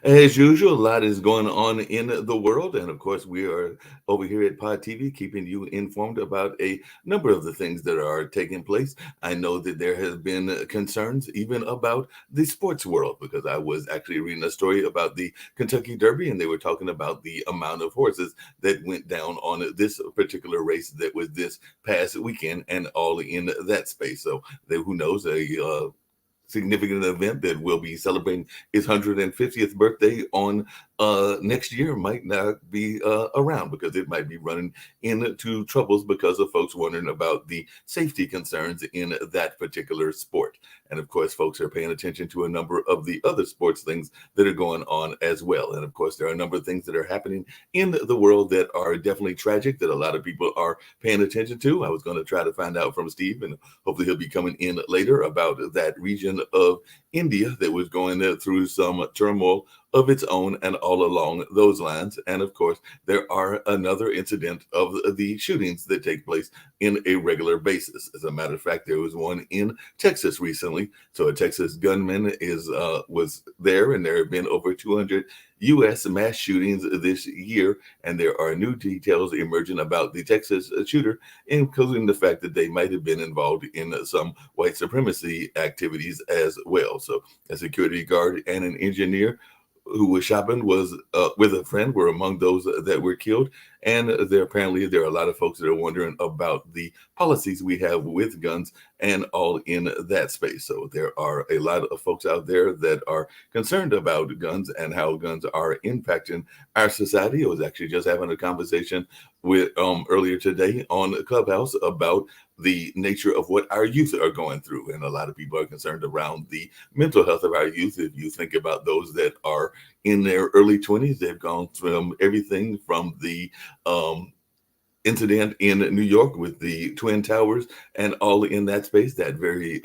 As usual, a lot is going on in the world. And of course, we are over here at Pod TV keeping you informed about a number of the things that are taking place. I know that there has been concerns even about the sports world because I was actually reading a story about the Kentucky Derby and they were talking about the amount of horses that went down on this particular race that was this past weekend and all in that space. So, who knows, a significant event that will be celebrating his 150th birthday on next year might not be around because it might be running into troubles because of folks wondering about the safety concerns in that particular sport. And of course, folks are paying attention to a number of the other sports things that are going on as well. And of course, there are a number of things that are happening in the world that are definitely tragic that a lot of people are paying attention to. I was going to try to find out from Steve, and hopefully he'll be coming in later about that region of India that was going through some turmoil of its own and all along those lines. And of course, there are another incident of the shootings that take place in a regular basis. As a matter of fact, there was one in Texas recently. So a Texas gunman was there, and there have been over 200 U.S. mass shootings this year, and there are new details emerging about the Texas shooter, including the fact that they might have been involved in some white supremacy activities as well. So a security guard and an engineer who was shopping was with a friend were among those that were killed. And there are a lot of folks that are wondering about the policies we have with guns and all in that space. So there are a lot of folks out there that are concerned about guns and how guns are impacting our society. I was actually just having a conversation with earlier today on Clubhouse about the nature of what our youth are going through. And a lot of people are concerned around the mental health of our youth. If you think about those that are in their early 20s, they've gone from everything from the incident in New York with the Twin Towers and all in that space, that very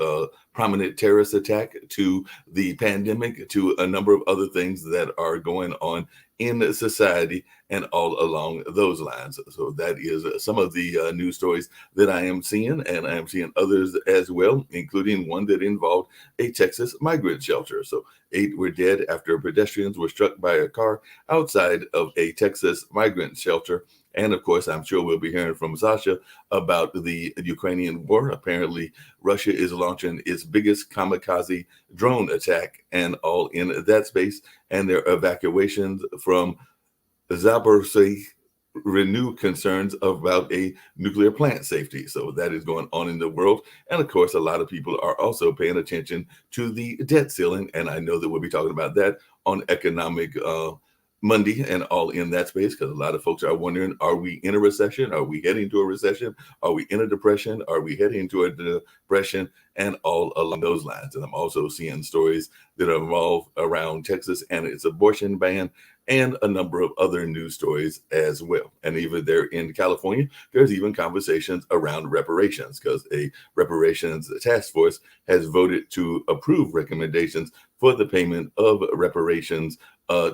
prominent terrorist attack, to the pandemic, to a number of other things that are going on in society and all along those lines. So that is some of the news stories that I am seeing, and I am seeing others as well, including one that involved a Texas migrant shelter. So 8 were dead after pedestrians were struck by a car outside of a Texas migrant shelter. And of course, I'm sure we'll be hearing from Sasha about the Ukrainian war. Apparently, Russia is launching its biggest kamikaze drone attack and all in that space. And their evacuations from Zaporizhzhia renew concerns about a nuclear plant safety. So that is going on in the world. And of course, a lot of people are also paying attention to the debt ceiling. And I know that we'll be talking about that on Economic Monday and all in that space, because a lot of folks are wondering, are we in a recession? Are we heading to a recession? Are we in a depression? Are we heading to a depression? And all along those lines. And I'm also seeing stories that involve around Texas and its abortion ban and a number of other news stories as well. And even there in California, there's even conversations around reparations, because a reparations task force has voted to approve recommendations for the payment of reparations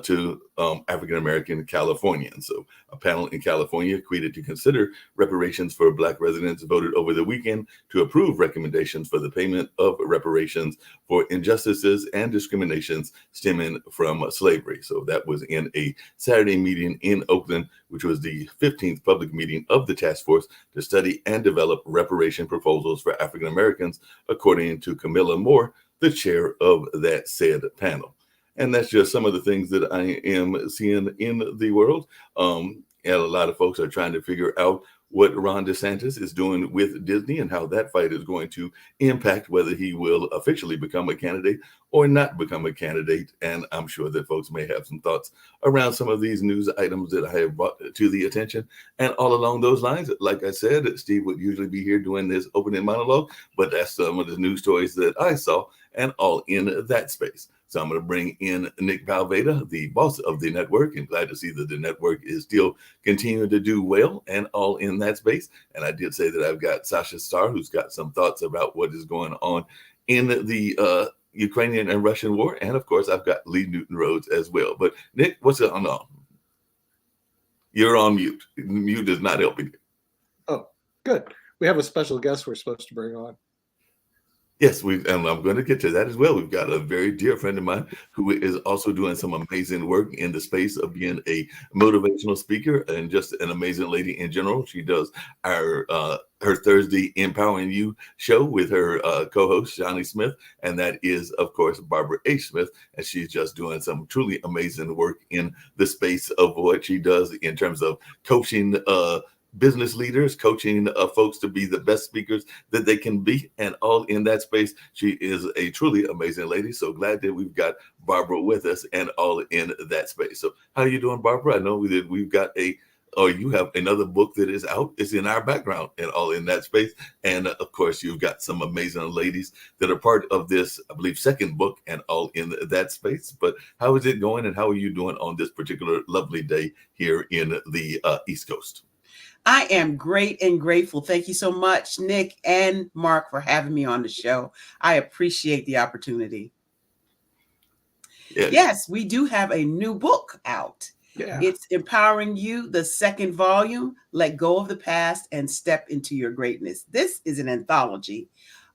to African-American Californians. So a panel in California created to consider reparations for Black residents voted over the weekend to approve recommendations for the payment of reparations for injustices and discriminations stemming from slavery. So that was in a Saturday meeting in Oakland, which was the 15th public meeting of the task force to study and develop reparation proposals for African Americans, according to Camilla Moore, the chair of that said panel. And that's just some of the things that I am seeing in the world. And a lot of folks are trying to figure out what Ron DeSantis is doing with Disney and how that fight is going to impact whether he will officially become a candidate or not become a candidate. And I'm sure that folks may have some thoughts around some of these news items that I have brought to the attention. And all along those lines, like I said, Steve would usually be here doing this opening monologue, but that's some of the news stories that I saw and all in that space. So I'm going to bring in Nick Valveda, the boss of the network, and glad to see that the network is still continuing to do well and all in that space. And I did say that I've got Sasha Starr, who's got some thoughts about what is going on in the Ukrainian and Russian war. And of course, I've got Lee Newton Rhodes as well. But Nick, what's going on? You're on mute. Mute is not helping you. Oh, good. We have a special guest we're supposed to bring on. Yes, and I'm going to get to that as well. We've got a very dear friend of mine who is also doing some amazing work in the space of being a motivational speaker and just an amazing lady in general. She does her Thursday Empowering You show with her co-host Johnny Smith, and that is, of course, Barbara H. Smith, and she's just doing some truly amazing work in the space of what she does in terms of coaching business leaders, coaching folks to be the best speakers that they can be, and all in that space. She is a truly amazing lady. So glad that we've got Barbara with us and all in that space. So how are you doing, Barbara? I know we've got you have another book that is out. It's in our background and all in that space. And of course, you've got some amazing ladies that are part of this, I believe, second book and all in that space. But how is it going and how are you doing on this particular lovely day here in the East Coast? I am great and grateful. Thank you so much, Nick and Mark, for having me on the show. I appreciate the opportunity. Yeah. Yes, we do have a new book out. Yeah. It's Empowering You, the second volume, Let Go of the Past and Step into Your Greatness. This is an anthology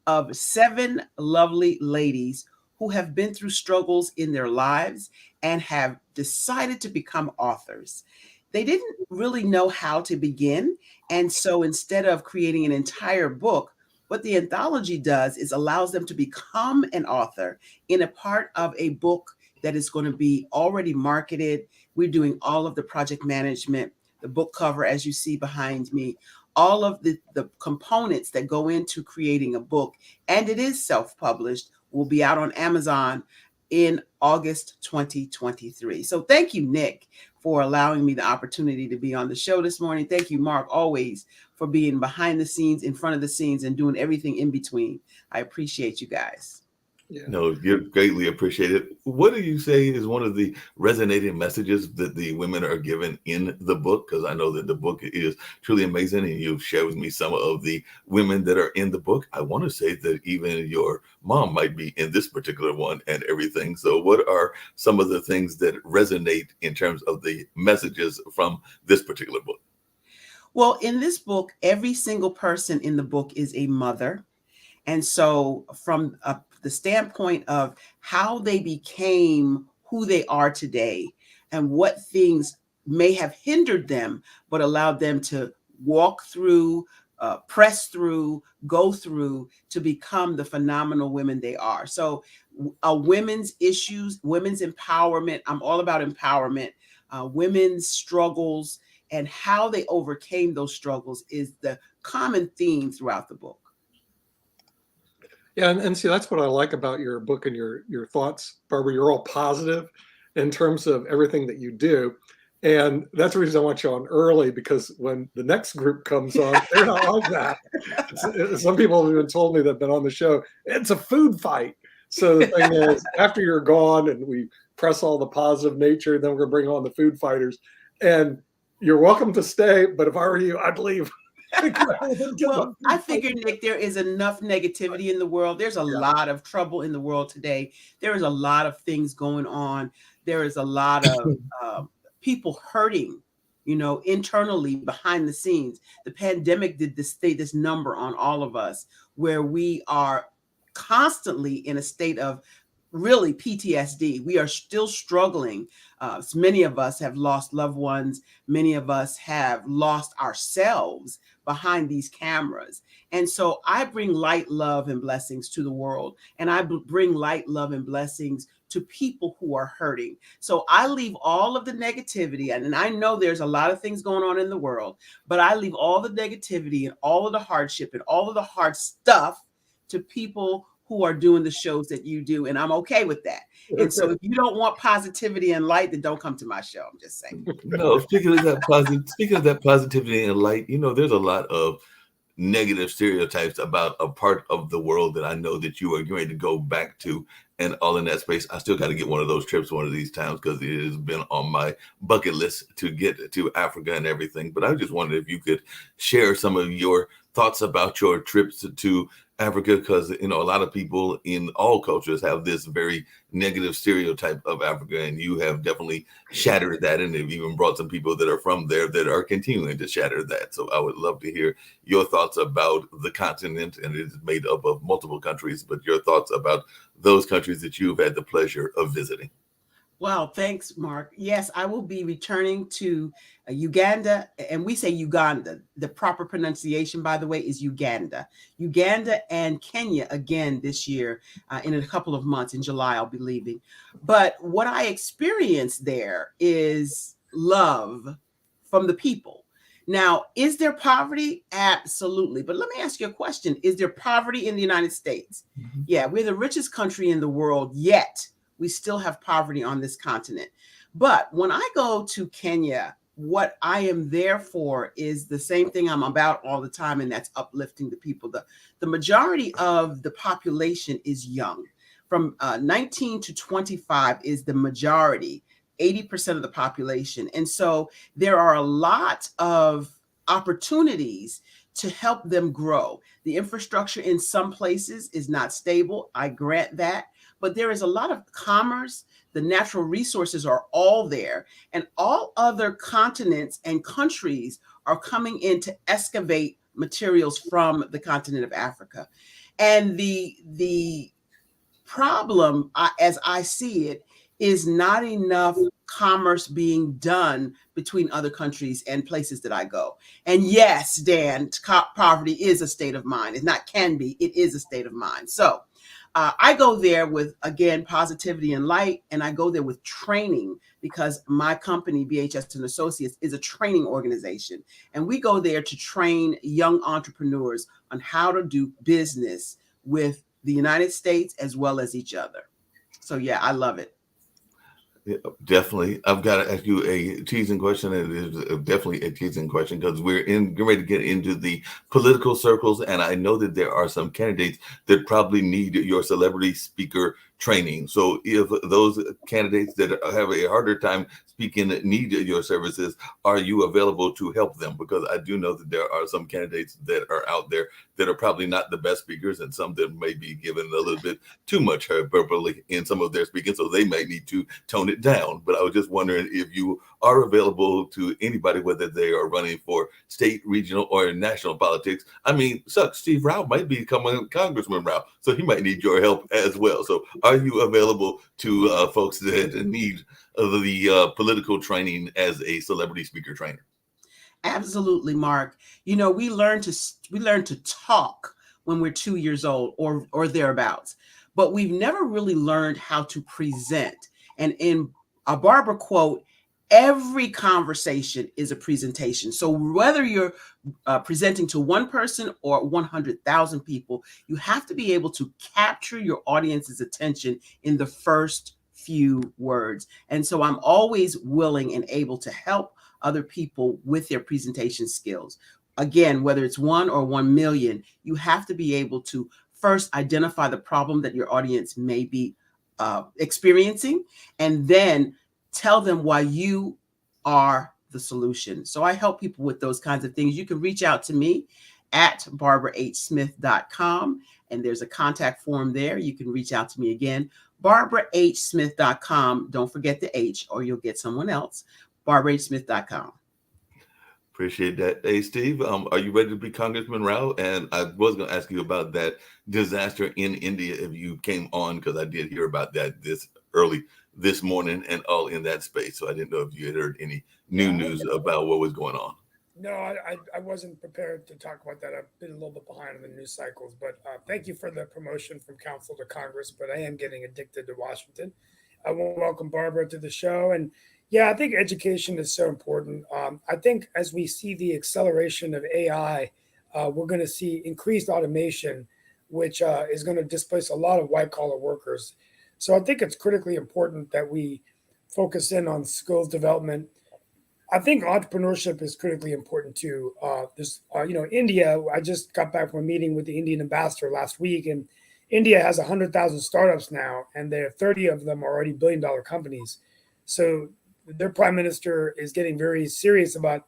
of 7 lovely ladies who have been through struggles in their lives and have decided to become authors. They didn't really know how to begin. And so instead of creating an entire book, what the anthology does is allows them to become an author in a part of a book that is going to be already marketed. We're doing all of the project management, the book cover, as you see behind me, all of the components that go into creating a book. And it is self-published, will be out on Amazon in August 2023. So thank you, Nick, for allowing me the opportunity to be on the show this morning. Thank you, Mark, always for being behind the scenes, in front of the scenes, and doing everything in between. I appreciate you guys. Yeah. No, you're greatly appreciated. What do you say is one of the resonating messages that the women are given in the book? Because I know that the book is truly amazing, and you've shared with me some of the women that are in the book. I want to say that even your mom might be in this particular one and everything. So what are some of the things that resonate in terms of the messages from this particular book? Well, in this book, every single person in the book is a mother. And so from the standpoint of how they became who they are today and what things may have hindered them, but allowed them to walk through, press through, go through to become the phenomenal women they are. So women's issues, women's empowerment, I'm all about empowerment, women's struggles, and how they overcame those struggles is the common theme throughout the book. Yeah, and see, that's what I like about your book and your thoughts, Barbara. You're all positive in terms of everything that you do. And that's the reason I want you on early, because when the next group comes on, they're not like that. Some people have even told me that have been on the show, it's a food fight. So the thing is, after you're gone and we press all the positive nature, then we're going to bring on the food fighters. And you're welcome to stay, but if I were you, I'd leave. Well, I figure, Nick, there is enough negativity in the world. There's a lot of trouble in the world today. There is a lot of things going on. There is a lot of people hurting, internally behind the scenes. The pandemic did this number on all of us, where we are constantly in a state of really PTSD. We are still struggling. Many of us have lost loved ones. Many of us have lost ourselves behind these cameras. And so I bring light, love, and blessings to the world. And I bring light, love, and blessings to people who are hurting. So I leave all of the negativity, and I know there's a lot of things going on in the world, but I leave all the negativity and all of the hardship and all of the hard stuff to people who are doing the shows that you do. And I'm okay with that. And so if you don't want positivity and light, then don't come to my show. I'm just saying. No, speaking of that positivity and light, there's a lot of negative stereotypes about a part of the world that I know that you are going to go back to and all in that space. I still got to get one of those trips one of these times, because it has been on my bucket list to get to Africa and everything. But I just wondered if you could share some of your thoughts about your trips to Africa, because a lot of people in all cultures have this very negative stereotype of Africa, and you have definitely shattered that, and have even brought some people that are from there that are continuing to shatter that. So I would love to hear your thoughts about the continent, and it is made up of multiple countries, but your thoughts about those countries that you've had the pleasure of visiting. Well, thanks, Mark. Yes, I will be returning to Uganda, and we say Uganda. The proper pronunciation, by the way, is Uganda. Uganda and Kenya again this year. In a couple of months, in July, I'll be leaving. But what I experienced there is love from the people. Now, is there poverty? Absolutely. But let me ask you a question. Is there poverty in the United States? Mhm. Yeah, we're the richest country in the world, yet we still have poverty on this continent. But when I go to Kenya, what I am there for is the same thing I'm about all the time, and that's uplifting the people. The majority of the population is young. From 19 to 25 is the majority, 80% of the population. And so there are a lot of opportunities to help them grow. The infrastructure in some places is not stable. I grant that. But there is a lot of commerce. The natural resources are all there. And all other continents and countries are coming in to excavate materials from the continent of Africa. And the problem, as I see it, is not enough commerce being done between other countries and places that I go. And yes, Dan, poverty is a state of mind. It's not can be, it is a state of mind. So I go there with, again, positivity and light, and I go there with training because my company, BHS and Associates, is a training organization. And we go there to train young entrepreneurs on how to do business with the United States as well as each other. So yeah, I love it. Yeah, definitely. I've got to ask you a teasing question, and it is definitely a teasing question because we're getting ready to get into the political circles, and I know that there are some candidates that probably need your celebrity speaker training. So if those candidates that have a harder time speaking need your services, are you available to help them? Because I do know that there are some candidates that are out there that are probably not the best speakers, and some that may be given a little bit too much hyperbole in some of their speaking, so they may need to tone it down. But I was just wondering if you are available to anybody, whether they are running for state, regional, or national politics. I mean, Steve Rao might be becoming Congressman Rao, so he might need your help as well. So are you available to folks that need the political training as a celebrity speaker trainer? Absolutely, Mark. You know, we learn to talk when we're 2 years old or thereabouts, but we've never really learned how to present. And in a Barbara quote, every conversation is a presentation. So whether you're presenting to one person or 100,000 people, you have to be able to capture your audience's attention in the first few words. And so I'm always willing and able to help other people with their presentation skills. Again, whether it's 1 or 1 million, you have to be able to first identify the problem that your audience may be experiencing, and then tell them why you are the solution. So I help people with those kinds of things. You can reach out to me at barbarahsmith.com, and there's a contact form there. You can reach out to me again, barbarahsmith.com. Don't forget the H or you'll get someone else. barbarahsmith.com. Appreciate that. Hey, Steve, are you ready to be Congressman Rao? And I was going to ask you about that disaster in India if you came on, because I did hear about that this early this morning and all in that space. So I didn't know if you had heard any new news about what was going on. No, I wasn't prepared to talk about that. I've been a little bit behind on the news cycles, but thank you for the promotion from council to Congress. But I am getting addicted to Washington. I will welcome Barbara to the show. And yeah, I think education is so important. I think as we see the acceleration of AI, we're going to see increased automation, which is going to displace a lot of white collar workers. So I think it's critically important that we focus in on skills development. I think entrepreneurship is critically important too. India, I just got back from a meeting with the Indian ambassador last week, and India has 100,000 startups now, and there 30 of them are already billion-dollar companies. So their prime minister is getting very serious about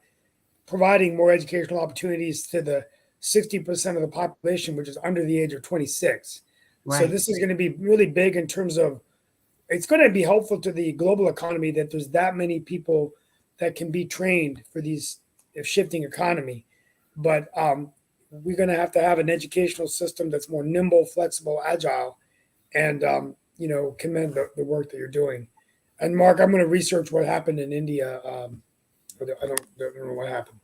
providing more educational opportunities to the 60% of the population, which is under the age of 26. Right. So this is going to be really big in terms of, it's going to be helpful to the global economy that there's that many people that can be trained for these shifting economy. But we're going to have an educational system that's more nimble, flexible, agile, and commend the work that you're doing. And Mark, I'm going to research what happened in India. I don't know what happened.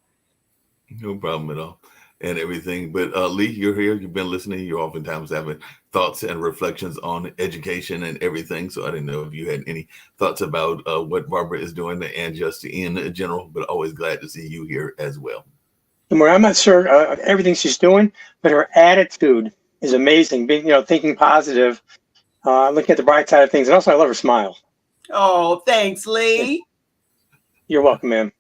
No problem at all, and everything. But Lee, you're here. You've been listening. You're oftentimes having thoughts and reflections on education and everything. So I didn't know if you had any thoughts about what Barbara is doing and just in general. But always glad to see you here as well. I'm not sure everything she's doing, but her attitude is amazing. Being, thinking positive, looking at the bright side of things, and also I love her smile. Oh, thanks, Lee. You're welcome, ma'am.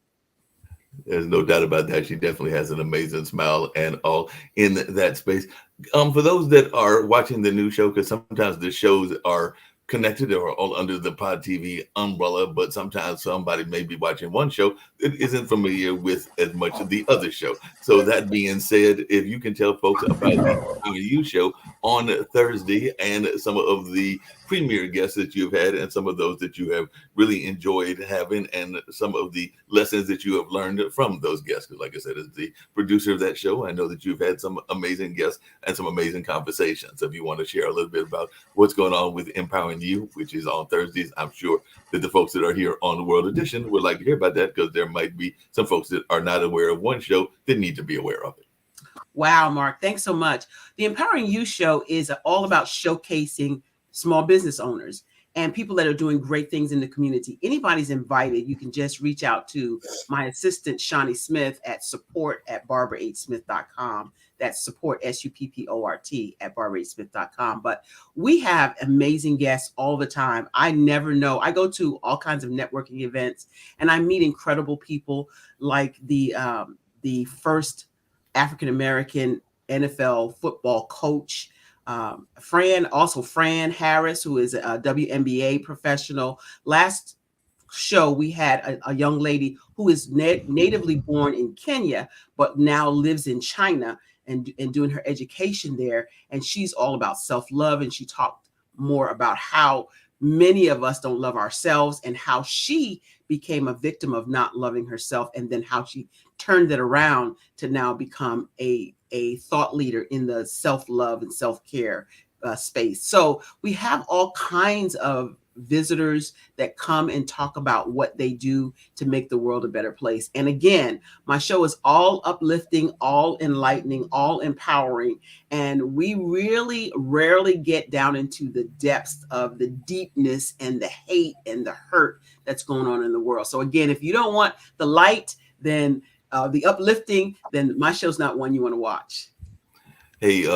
There's no doubt about that. She definitely has an amazing smile and all in that space. For those that are watching the new show, because sometimes the shows are connected or all under the Pod TV umbrella, but sometimes somebody may be watching one show that isn't familiar with as much of the other show. So that being said, if you can tell folks about the You show on Thursday and some of the premier guests that you've had and some of those that you have really enjoyed having and some of the lessons that you have learned from those guests. Because like I said, as the producer of that show, I know that you've had some amazing guests and some amazing conversations. So if you want to share a little bit about what's going on with Empowering You, which is on Thursdays, I'm sure that the folks that are here on the World Edition would like to hear about that, because there might be some folks that are not aware of one show that need to be aware of it. Wow, Mark, thanks so much. The Empowering You show is all about showcasing small business owners and people that are doing great things in the community. Anybody's invited. You can just reach out to my assistant, Shawnee Smith, at support@barbarahsmith.com. That's support, SUPPORT, at barbarahsmith.com. But we have amazing guests all the time. I never know. I go to all kinds of networking events and I meet incredible people like the first African-American NFL football coach, Fran Harris, who is a WNBA professional. Last show, we had a young lady who is natively born in Kenya, but now lives in China and doing her education there. And she's all about self-love. And she talked more about how many of us don't love ourselves and how she became a victim of not loving herself, and then how she turned it around to now become a thought leader in the self-love and self-care space. So we have all kinds of visitors that come and talk about what they do to make the world a better place. And again, my show is all uplifting, all enlightening, all empowering. And we really rarely get down into the depths of the deepness and the hate and the hurt that's going on in the world. So again, if you don't want the light, then the uplifting, then my show's not one you want to watch. Hey,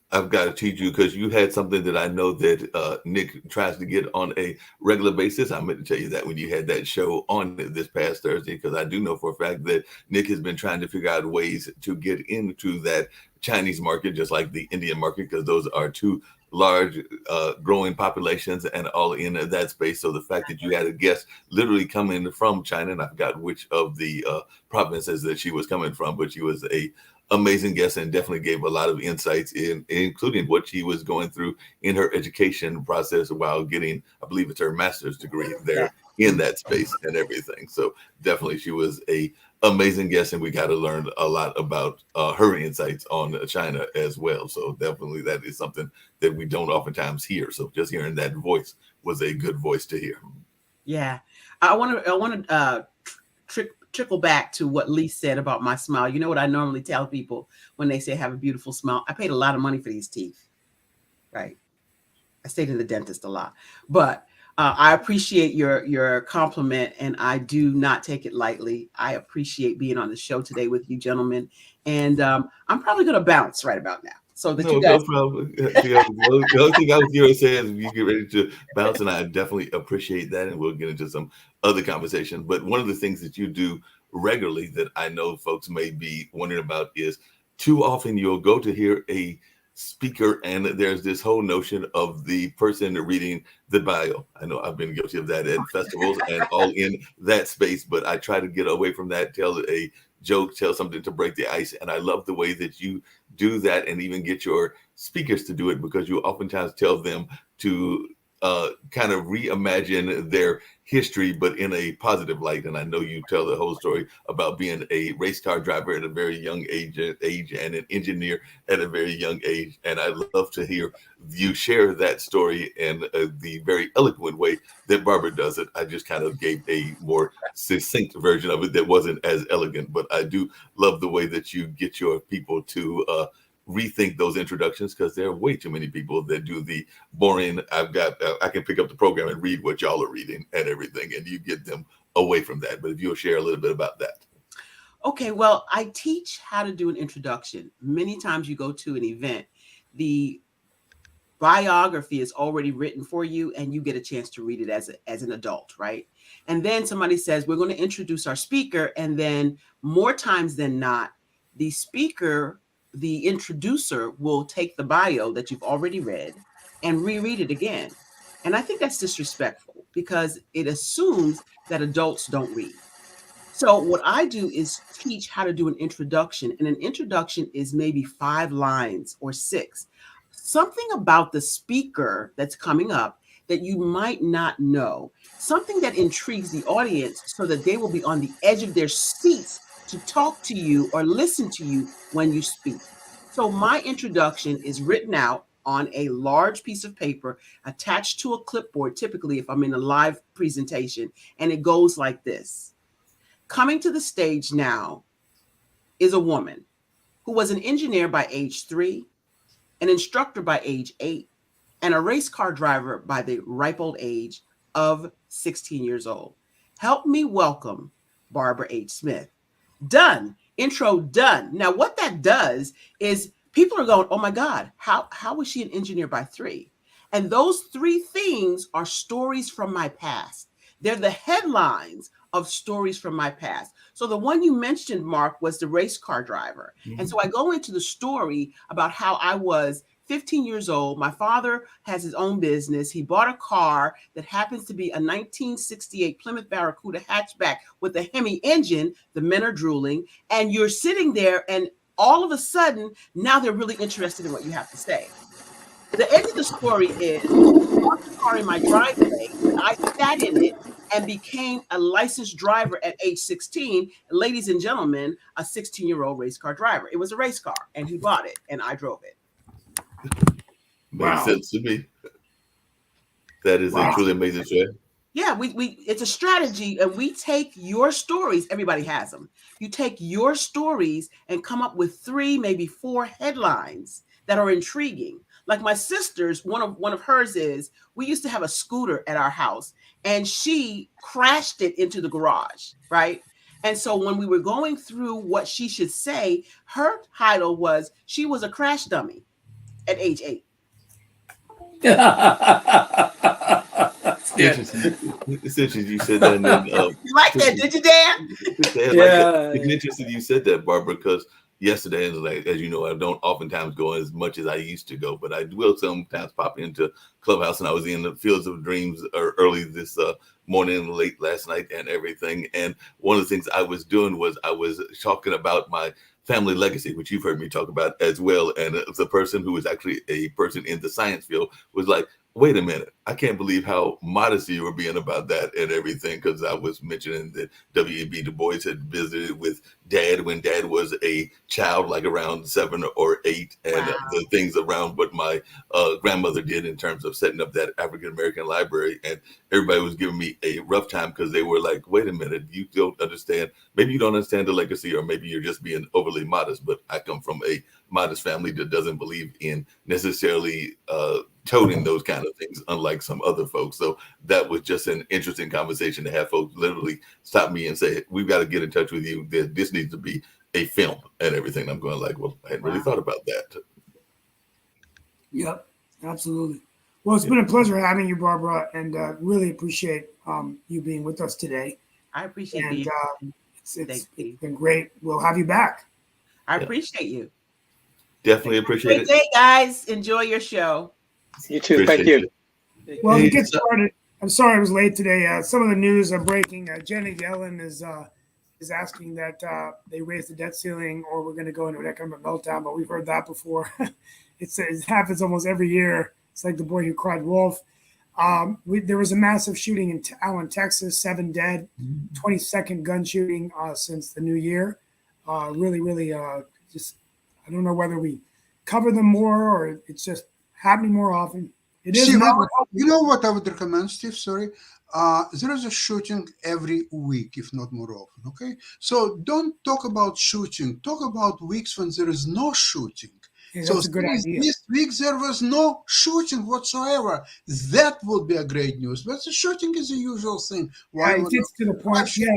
I've got to teach you, because you had something that I know that Nick tries to get on a regular basis. I meant to tell you that when you had that show on this past Thursday, because I do know for a fact that Nick has been trying to figure out ways to get into that Chinese market, just like the Indian market, because those are two large growing populations and all in that space. So the fact that you had a guest literally coming from China, and I forgot which of the provinces that she was coming from, but she was a amazing guest and definitely gave a lot of insights including what she was going through in her education process while getting, I believe it's her master's degree there in that space and everything. So definitely she was a amazing guest, and we got to learn a lot about her insights on China as well. So definitely that is something that we don't oftentimes hear. So just hearing that voice was a good voice to hear. Yeah, I want to trickle back to what Lee said about my smile. You know what I normally tell people when they say I have a beautiful smile? I paid a lot of money for these teeth, right? I stayed in the dentist a lot, but I appreciate your compliment, and I do not take it lightly. I appreciate being on the show today with you gentlemen, and I'm probably going to bounce right about now. So that you guys. No problem. The only thing I was going to say is you get ready to bounce, and I definitely appreciate that, and we'll get into some other conversation. But one of the things that you do regularly that I know folks may be wondering about is too often you'll go to hear a speaker and there's this whole notion of the person reading the bio. I know I've been guilty of that at festivals and all in that space, but I try to get away from that, tell a joke, tell something to break the ice. And I love the way that you do that and even get your speakers to do it, because you oftentimes tell them to kind of reimagine their history, but in a positive light. And I know you tell the whole story about being a race car driver at a very young age and an engineer at a very young age. And I love to hear you share that story in the very eloquent way that Barbara does it. I just kind of gave a more succinct version of it that wasn't as elegant, but I do love the way that you get your people to rethink those introductions, because there are way too many people that do the boring, I can pick up the program and read what y'all are reading and everything, and you get them away from that. But if you'll share a little bit about that. Okay, well, I teach how to do an introduction. Many times you go to an event, the biography is already written for you, and you get a chance to read it as an adult, right? And then somebody says, we're going to introduce our speaker, and then more times than not, the speaker, the introducer, will take the bio that you've already read and reread it again. And I think that's disrespectful, because it assumes that adults don't read. So what I do is teach how to do an introduction, and an introduction is maybe 5 lines or 6. Something about the speaker that's coming up that you might not know, something that intrigues the audience so that they will be on the edge of their seats to talk to you or listen to you when you speak. So my introduction is written out on a large piece of paper attached to a clipboard, typically if I'm in a live presentation, and it goes like this. Coming to the stage now is a woman who was an engineer by age 3, an instructor by age 8, and a race car driver by the ripe old age of 16 years old. Help me welcome Barbara H. Smith. Done. Intro done. Now, what that does is people are going, oh my God, how was she an engineer by 3? And those 3 things are stories from my past. They're the headlines of stories from my past. So the one you mentioned, Mark, was the race car driver. Mm-hmm. And so I go into the story about how I was 15 years old. My father has his own business. He bought a car that happens to be a 1968 Plymouth Barracuda hatchback with a Hemi engine. The men are drooling, and you're sitting there, and all of a sudden, now they're really interested in what you have to say. The end of the story is, I parked the car in my driveway. I sat in it and became a licensed driver at age 16. Ladies and gentlemen, a 16-year-old race car driver. It was a race car, and he bought it, and I drove it. Makes sense to me. That is a truly amazing story. Yeah, we it's a strategy, and we take your stories. Everybody has them. You take your stories and come up with 3, maybe 4 headlines that are intriguing. Like my sister's, one of hers is, we used to have a scooter at our house, and she crashed it into the garage, right? And so when we were going through what she should say, her title was, she was a crash dummy at age 8. It's interesting you said that. And then, you like that, did you, Dan? It's interesting you said that, Barbara, because yesterday, as you know, I don't oftentimes go as much as I used to go, but I will sometimes pop into Clubhouse, and I was in the Fields of Dreams early this morning, late last night, and everything. And one of the things I was doing was I was talking about my family legacy, which you've heard me talk about as well. And the person who was actually a person in the science field was like, wait a minute, I can't believe how modest you were being about that and everything, because I was mentioning that W.E.B. Du Bois had visited with Dad when Dad was a child, like around 7 or 8, and the things around what my grandmother did in terms of setting up that African-American library. And everybody was giving me a rough time because they were like, wait a minute, you don't understand. Maybe you don't understand the legacy, or maybe you're just being overly modest. But I come from a modest family that doesn't believe in necessarily toting those kind of things, unlike some other folks. So that was just an interesting conversation to have folks literally stop me and say, we've got to get in touch with you. This needs to be a film and everything. I'm going like, well, I hadn't really thought about that. Yep, absolutely. Well, it's been a pleasure having you, Barbara, and really appreciate you being with us today. I appreciate you. It's been great. We'll have you back. I appreciate you. Definitely appreciate it. Good day, guys. Enjoy your show. You too. Thank you. Well, to get started, I'm sorry I was late today. Some of the news are breaking. Janet Yellen is is asking that they raise the debt ceiling or we're going to go into an economic meltdown. But we've heard that before. It happens almost every year. It's like the boy who cried wolf. There was a massive shooting in Allen, Texas, 7 dead, 22nd gun shooting since the new year. Really, just I don't know whether we cover them more or it's just happening more often. It is. Steve, you know what I would recommend, Steve? Sorry. There is a shooting every week, if not more often. Okay, so don't talk about shooting. Talk about weeks when there is no shooting. Yeah, So that's a good idea. this week there was no shooting whatsoever. That would be a great news. But the shooting is a usual thing. Why It would gets to the point. Why Yeah,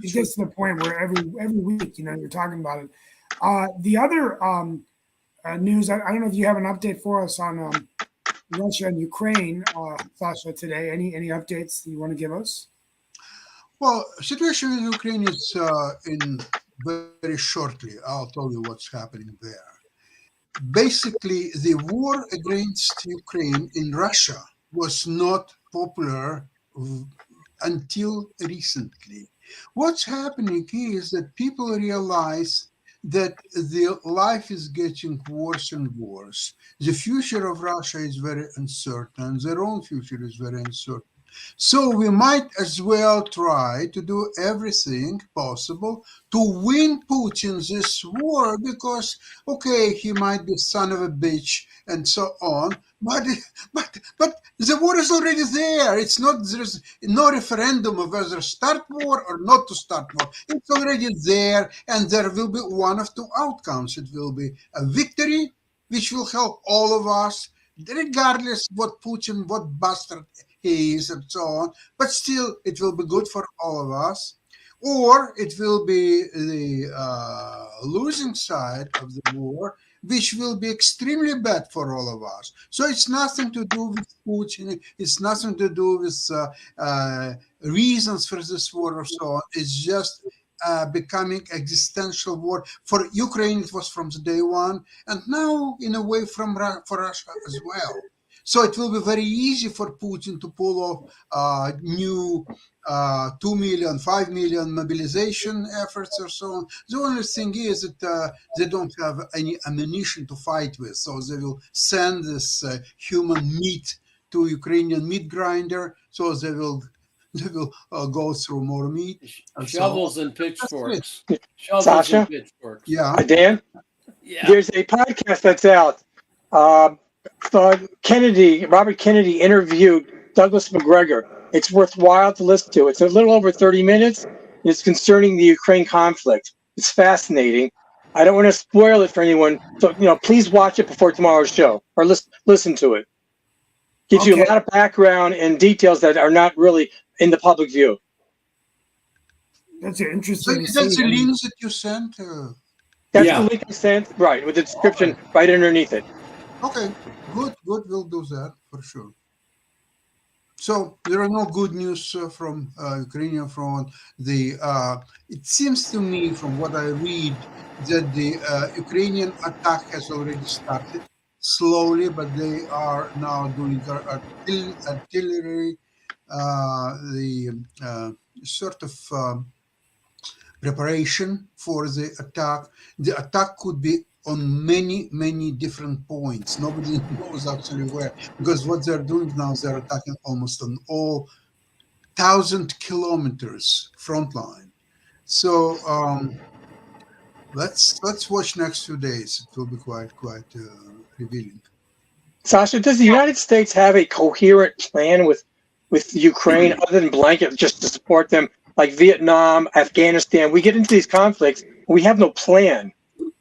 it gets to the point where every week, you're talking about it. The other news, I don't know if you have an update for us on Russia and Ukraine, Sasha, today. Any updates that you want to give us? Well, situation in Ukraine is in very shortly. I'll tell you what's happening there. Basically, the war against Ukraine in Russia was not popular until recently. What's happening is that people realize that the life is getting worse and worse. The future of Russia is very uncertain. Their own future is very uncertain. So we might as well try to do everything possible to win Putin this war because, okay, he might be son of a bitch and so on, but the war is already there. It's not, there's no referendum of whether to start war or not to start war. It's already there, and there will be one of 2 outcomes. It will be a victory, which will help all of us, regardless what Putin, what bastard he is and so on, but still it will be good for all of us, or it will be the losing side of the war, which will be extremely bad for all of us. So it's nothing to do with Putin, it's nothing to do with reasons for this war or so on. It's just becoming existential war. For Ukraine it was from the day one, and now in a way for Russia as well. So it will be very easy for Putin to pull off new 2 million, 5 million mobilization efforts or so on. The only thing is that they don't have any ammunition to fight with. So they will send this human meat to Ukrainian meat grinder. So they will go through more meat. Shovels and pitchforks. Shovels Sasha? and pitchforks. Yeah. Dan, Yeah. there's a podcast that's out. Robert Kennedy interviewed Douglas McGregor. It's worthwhile to listen to. It's a little over 30 minutes. It's concerning the Ukraine conflict. It's fascinating. I don't want to spoil it for anyone, so please watch it before tomorrow's show or listen to it. Gives you a lot of background and details that are not really in the public view. That's interesting. So that's the links that you sent. That's the link I sent, right, with the description right underneath it. Okay, good. We'll do that for sure. So there are no good news from Ukrainian front. It seems to me, from what I read, that the Ukrainian attack has already started slowly, but they are now doing artillery, the sort of preparation for the attack. The attack could be on many different points. Nobody knows actually where, because what they're doing now, they're attacking almost on all 1,000 kilometers front line. So let's watch next few days. It will be quite revealing. Sasha, does the United States have a coherent plan with Ukraine other than blanket just to support them, like Vietnam, Afghanistan? We get into these conflicts, we have no plan.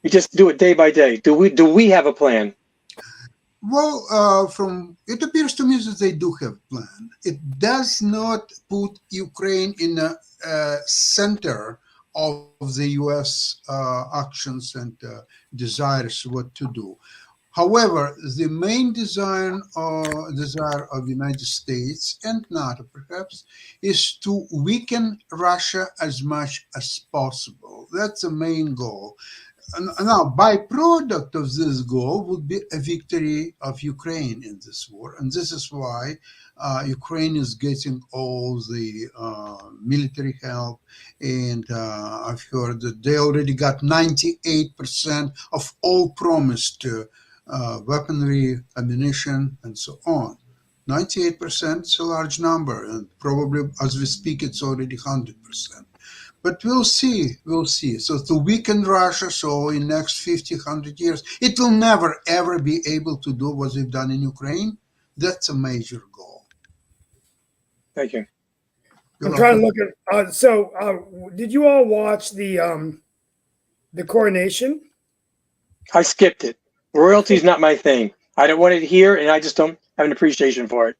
We just do it day by day. Do we have a plan? Well, it appears to me that they do have a plan. It does not put Ukraine in the center of the U.S. actions and desires what to do. However, the main desire of the United States and NATO, perhaps, is to weaken Russia as much as possible. That's the main goal. now, byproduct of this goal would be a victory of Ukraine in this war, and this is why Ukraine is getting all the military help. And I've heard that they already got 98% of all promised weaponry, ammunition, and so on. 98% is a large number, and probably as we speak, it's already 100%. But we'll see. So to weaken Russia, so in next 50, 100 years, it will never, ever be able to do what they've done in Ukraine. That's a major goal. Thank you. You're I'm trying to welcome. look at. Did you all watch the coronation? I skipped it. Royalty's not my thing. I don't want it here, and I just don't have an appreciation for it.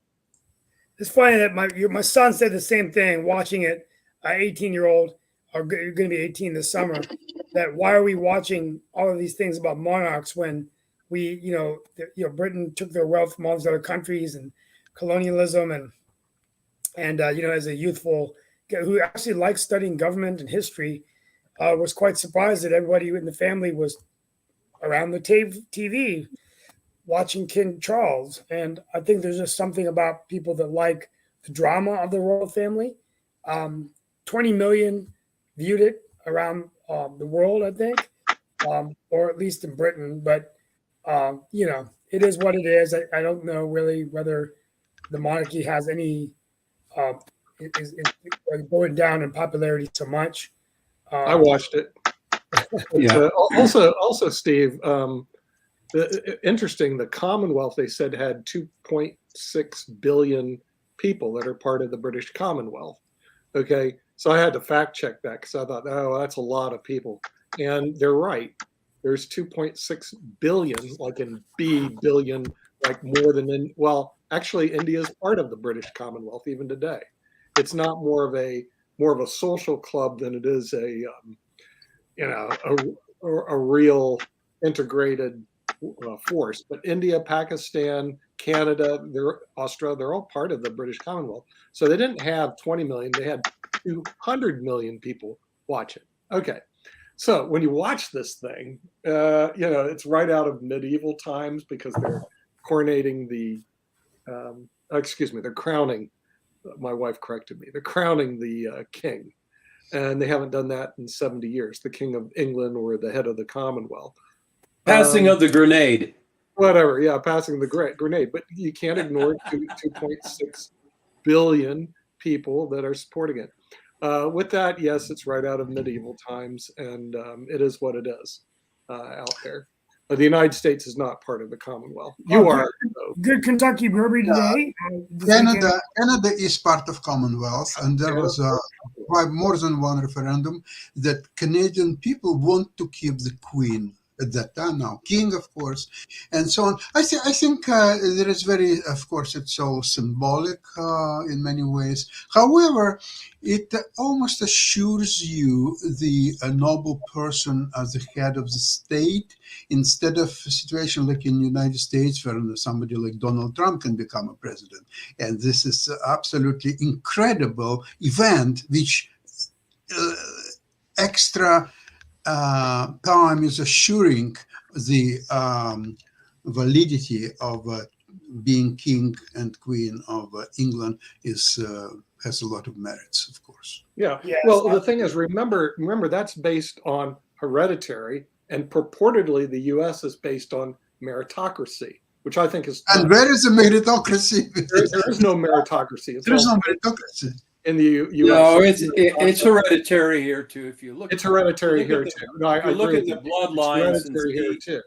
It's funny that my son said the same thing watching it. 18-year-old, or going to be 18 this summer. That why are we watching all of these things about monarchs when we, Britain took their wealth from all these other countries and colonialism and as a youthful who actually likes studying government and history, was quite surprised that everybody in the family was around the TV watching King Charles. And I think there's just something about people that like the drama of the royal family. 20 million viewed it around the world, I think, or at least in Britain. But, it is what it is. I don't know really whether the monarchy has any is going down in popularity so much. I watched it. Yeah. Also, Steve, interesting, the Commonwealth, they said, had 2.6 billion people that are part of the British Commonwealth. Okay, so I had to fact check that because I thought, oh, that's a lot of people. And they're right. There's 2.6 billion, like in billion, like more than actually, India is part of the British Commonwealth even today. It's not more of a social club than it is a real integrated force. But India, Pakistan, Canada, Australia, they're all part of the British Commonwealth. So they didn't have 20 million; they had 200 million people watch it. Okay, so when you watch this thing, it's right out of medieval times because they're coronating they're crowning. My wife corrected me. They're crowning the king, and they haven't done that in 70 years. The king of England or the head of the Commonwealth. Passing of the grenade. Whatever, yeah, passing the grenade. But you can't ignore 2.6 billion people that are supporting it. With that, yes, it's right out of medieval times, and it is what it is out there. The United States is not part of the Commonwealth. You are. Good Kentucky Derby today. Canada is part of Commonwealth, and there was more than one referendum that Canadian people want to keep the Queen at that time, now king, of course, and so on. I think there is of course, it's all symbolic in many ways. However, it almost assures you the noble person as the head of the state, instead of a situation like in the United States where somebody like Donald Trump can become a president. And this is absolutely incredible event, which extra time is assuring the validity of being king and queen of England has a lot of merits, of course. Yeah. Yes. Well, the thing is, remember that's based on hereditary, and purportedly the U.S. is based on meritocracy, which I think is. And where is the meritocracy? There is no meritocracy. There is no meritocracy. In the U.S. No, it's hereditary here too. If you look, it's hereditary here too. No, I look agree at the with you. bloodlines It's hereditary here too.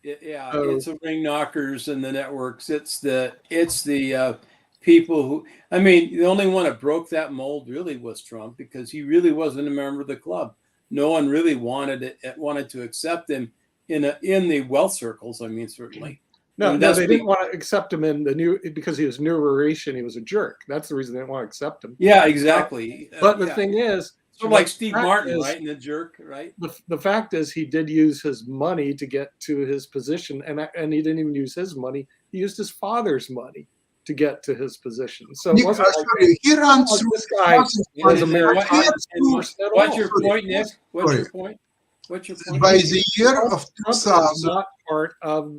It's the ring knockers and the networks. It's the people who. I mean, the only one that broke that mold really was Trump, because he really wasn't a member of the club. No one really wanted to accept him in the wealth circles. I mean, certainly. No, they didn't want to accept him because he was New Eurasian. He was a jerk. That's the reason they didn't want to accept him. Yeah, exactly. But the thing is, so like Steve Martin, right? And the jerk, right? The fact is, he did use his money to get to his position, and he didn't even use his money. He used his father's money to get to his position. So it wasn't he runs through this guy was a meritocracy. What's your point, Nick? What's your point? What's your point? By the year of Trump is 2000, not part of.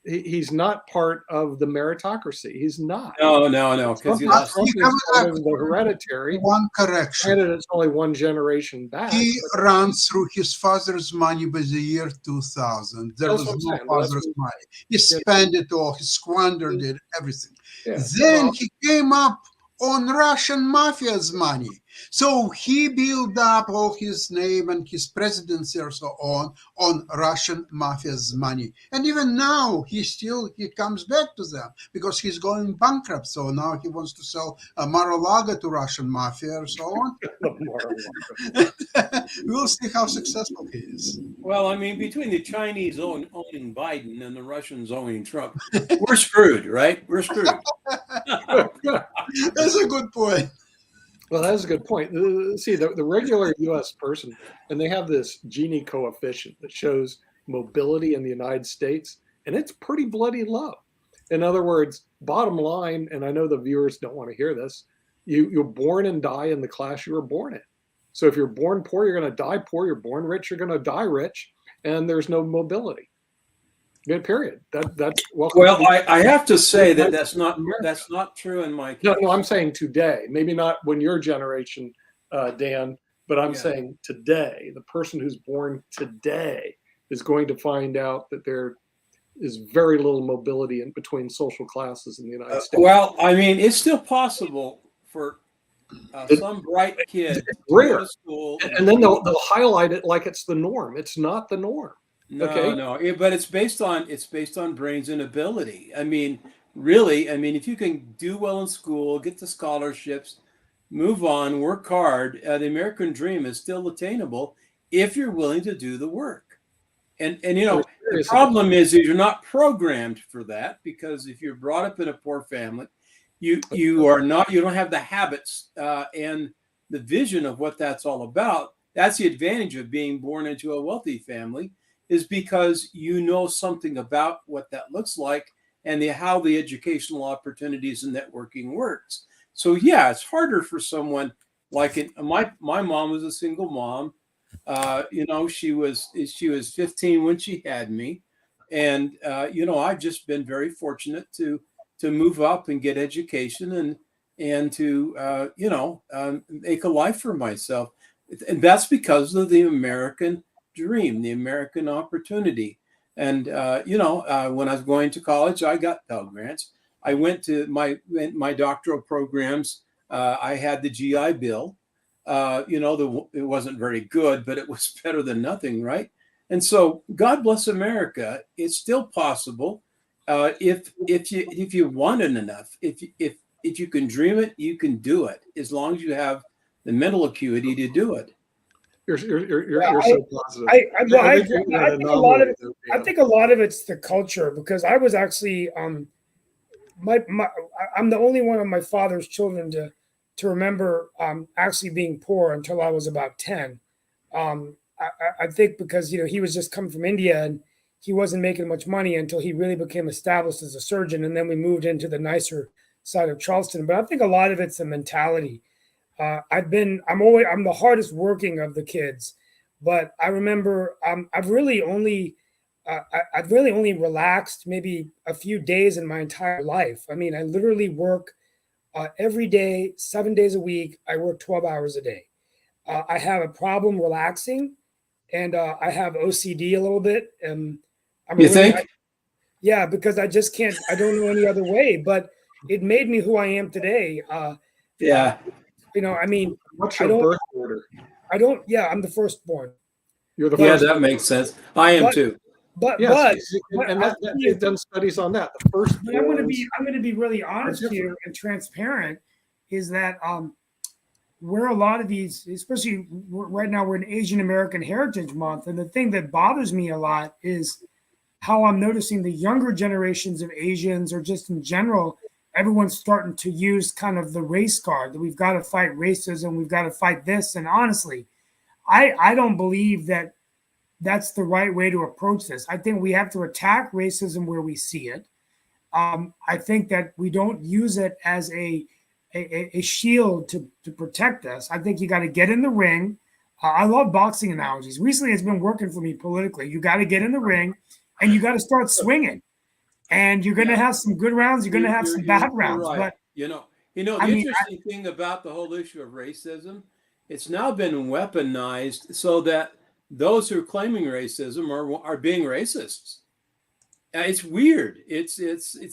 He's not part of the meritocracy. He's not. No, because Trump lost. is comes part up of the hereditary. one correction. Granted, it's only one generation back. He ran through his father's money by the year 2000. There That's was what I'm no saying. Well, father's money. He spent it all. He squandered it, everything. Yeah. Then Well, he came up on Russian mafia's money. So he built up all his name and his presidency or so on Russian mafia's money. And even now he comes back to them because he's going bankrupt. So now he wants to sell Mar-a-Lago to Russian mafia or so on. We'll see how successful he is. Well, I mean, between the Chinese owning Biden and the Russians owning Trump, we're screwed, right? We're screwed. That's a good point. Well, that's a good point. See, the regular U.S. person, and they have this Gini coefficient that shows mobility in the United States, and it's pretty bloody low. In other words, bottom line, and I know the viewers don't want to hear this, you're born and die in the class you were born in. So if you're born poor, you're going to die poor. You're born rich, you're going to die rich, and there's no mobility. Good. Period. That's well. I have to say that's not true in my case. No, I'm saying today. Maybe not when your generation, Dan, but I'm saying today. The person who's born today is going to find out that there is very little mobility in between social classes in the United States. Well, I mean, it's still possible for some bright kid to go to school, and then they'll highlight it like it's the norm. It's not the norm. No, but it's based on brains and ability. I mean, really, if you can do well in school, get the scholarships, move on, work hard, the American dream is still attainable if you're willing to do the work. And the problem is you're not programmed for that, because if you're brought up in a poor family, you don't have the habits and the vision of what that's all about. That's the advantage of being born into a wealthy family, is because you know something about what that looks like and how the educational opportunities and networking works. So yeah, it's harder for someone like it. My mom was a single mom. She was 15 when she had me, and I've just been very fortunate to move up and get education and to make a life for myself, and that's because of the American dream, the American opportunity. And when I was going to college, I got Pell Grants. I went to my doctoral programs. I had the GI Bill. It wasn't very good, but it was better than nothing, right? And so, God bless America. It's still possible if you want it enough. If you can dream it, you can do it, as long as you have the mental acuity to do it. You're so positive. I think a lot of it's the culture, because I was actually I'm the only one of my father's children to remember actually being poor until I was about 10. I think because he was just coming from India and he wasn't making much money until he really became established as a surgeon, and then we moved into the nicer side of Charleston. But I think a lot of it's the mentality. I'm the hardest working of the kids, but I remember I've really only relaxed maybe a few days in my entire life. I mean, I literally work every day, 7 days a week. I work 12 hours a day. I have a problem relaxing, and I have OCD a little bit. Yeah, because I just can't. I don't know any other way. But it made me who I am today. What's your birth order? I'm the firstborn. You're the first. Yeah, that makes sense. I am too. You've done studies on that. The first. I'm going to be really honest here and transparent. Is that where a lot of these, especially right now, we're in Asian American Heritage Month, and the thing that bothers me a lot is how I'm noticing the younger generations of Asians, or just in general, everyone's starting to use kind of the race card, that we've got to fight racism, we've got to fight this. And honestly, I don't believe that that's the right way to approach this. I think we have to attack racism where we see it. I think that we don't use it as a shield to protect us. I think you got to get in the ring. I love boxing analogies. Recently, it's been working for me politically. You got to get in the ring, and you got to start swinging. And you're going to have some good rounds. You're going to have some bad rounds. Right. But the interesting thing about the whole issue of racism, it's now been weaponized so that those who are claiming racism are being racists. It's weird. It's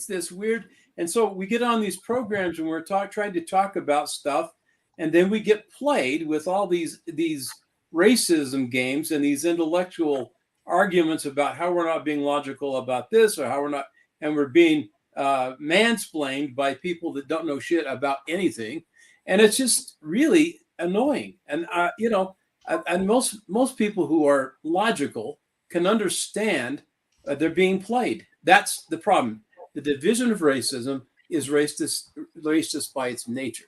this weird. And so we get on these programs and we're trying to talk about stuff, and then we get played with all these racism games and these intellectual arguments about how we're not being logical about this, or how we're not, and we're being mansplained by people that don't know shit about anything, and it's just really annoying. And and most people who are logical can understand they're being played. That's the problem. The division of racism is racist by its nature.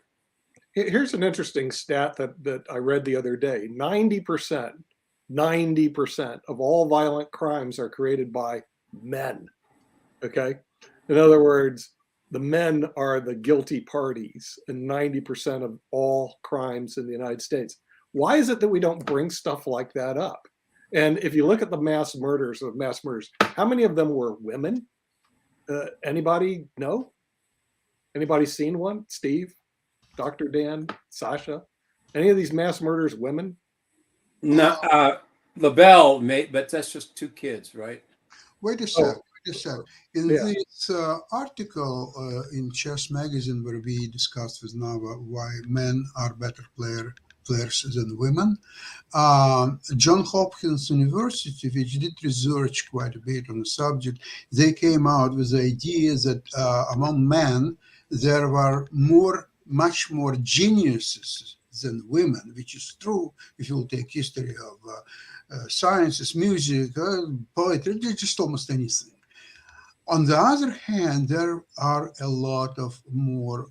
Here's an interesting stat that I read the other day. 90% of all violent crimes are created by men. Okay? In other words, the men are the guilty parties in 90% of all crimes in the United States. Why is it that we don't bring stuff like that up? And if you look at the mass murders, how many of them were women? Anybody know? Anybody seen one? Steve, Dr. Dan, Sasha? Any of these mass murders women? No, LaBelle, mate, but that's just 2 kids, right? Wait a sec. In this article in Chess Magazine, where we discussed with Nava why men are better players than women, Johns Hopkins University, which did research quite a bit on the subject, they came out with the idea that among men there were much more geniuses than women, which is true if you take history of sciences, music, poetry, just almost anything. On the other hand, there are a lot of more